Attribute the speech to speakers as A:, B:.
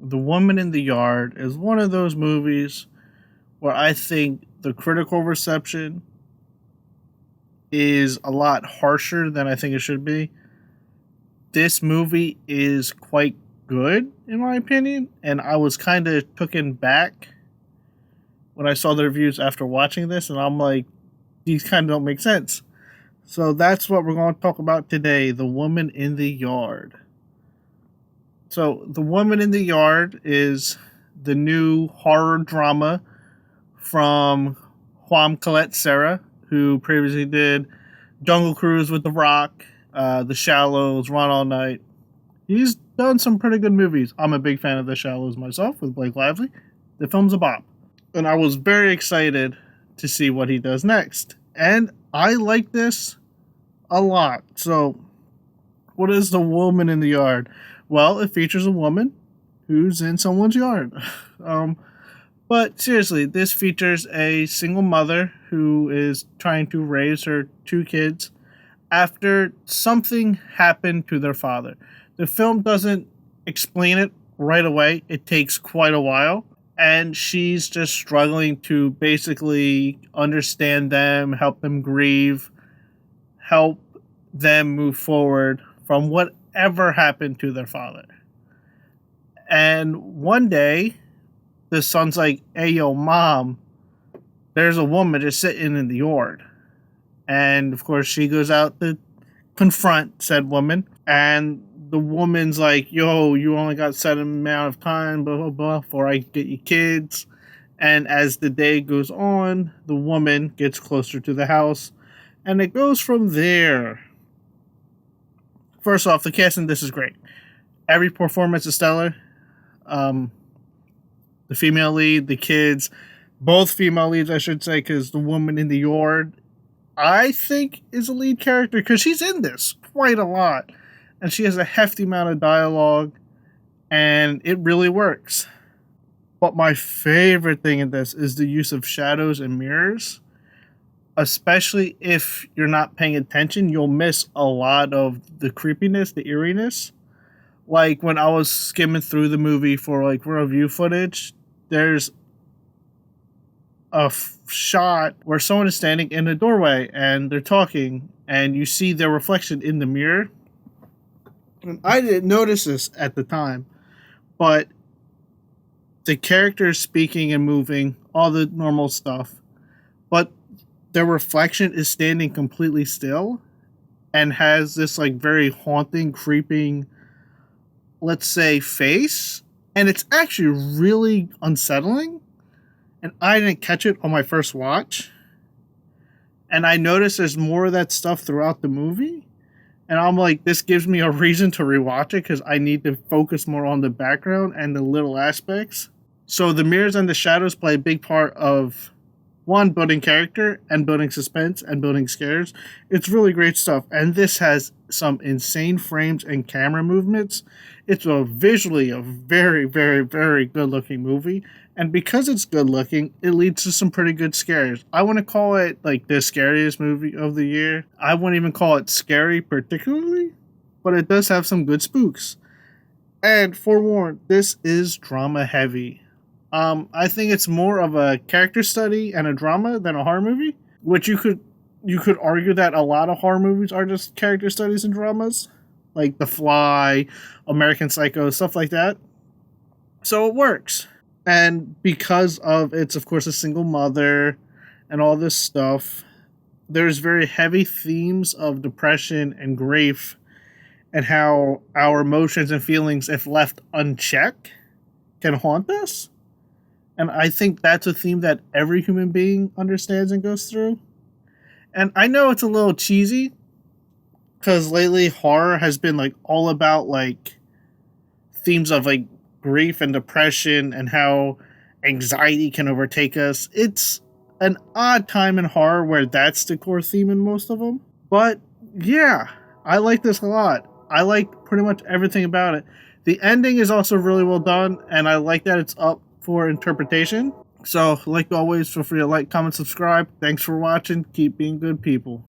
A: The Woman in the Yard is one of those movies where I think the critical reception is a lot harsher than I think it should be. This movie is quite good, in my opinion, and I was kind of taken back when I saw the reviews after watching this, and I'm like, these kind of don't make sense. So that's what we're going to talk about today: The Woman in the Yard. So, The Woman in the Yard is the new horror drama from Juan Colette Serra, who previously did Jungle Cruise with The Rock, The Shallows, Run All Night. He's done some pretty good movies. I'm a big fan of The Shallows myself with Blake Lively. The film's a bop. And I was very excited to see what he does next. And I like this a lot. So, what is The Woman in the Yard? Well, it features a woman who's in someone's yard. But seriously, this features a single mother who is trying to raise her two kids after something happened to their father. The film doesn't explain it right away, it takes quite a while. And she's just struggling to basically understand them, help them grieve, help them move forward from whatever happened to their father. And one day, the son's like, "Hey, yo, mom, there's a woman just sitting in the yard." And of course, she goes out to confront said woman. And the woman's like, "Yo, you only got set amount of time, blah, blah, blah, before I get your kids." And as the day goes on, the woman gets closer to the house. And it goes from there. First off, the cast in this is great. Every performance is stellar. The female lead, the kids, both female leads, I should say, because the woman in the yard, I think, is a lead character because she's in this quite a lot. And she has a hefty amount of dialogue, and it really works. But my favorite thing in this is the use of shadows and mirrors. Especially if you're not paying attention, you'll miss a lot of the creepiness, the eeriness. Like when I was skimming through the movie for like review footage, there's a shot where someone is standing in a doorway and they're talking, and you see their reflection in the mirror. And I didn't notice this at the time, but the characters speaking and moving, all the normal stuff, but their reflection is standing completely still and has this like very haunting, creeping, let's say, face. And it's actually really unsettling. And I didn't catch it on my first watch. And I noticed there's more of that stuff throughout the movie. And I'm like, this gives me a reason to rewatch it because I need to focus more on the background and the little aspects. So the mirrors and the shadows play a big part of one, building character and building suspense and building scares. It's really great stuff. And this has some insane frames and camera movements. It's visually a very, very, very good looking movie. And because it's good looking, it leads to some pretty good scares. I want to call it like the scariest movie of the year. I wouldn't even call it scary particularly, but it does have some good spooks. And forewarned, this is drama heavy. I think it's more of a character study and a drama than a horror movie, which you could argue that a lot of horror movies are just character studies and dramas, like The Fly, American Psycho, stuff like that. So it works. And because of it's, of course, a single mother and all this stuff, there's very heavy themes of depression and grief and how our emotions and feelings, if left unchecked, can haunt us. And I think that's a theme that every human being understands and goes through. And I know it's a little cheesy because lately horror has been like all about like themes of like grief and depression and how anxiety can overtake us. It's an odd time in horror where that's the core theme in most of them. But yeah, I like this a lot. I like pretty much everything about it. The ending is also really well done, and I like that it's up for interpretation. So, like always, feel free to like, comment, subscribe. Thanks for watching. Keep being good people.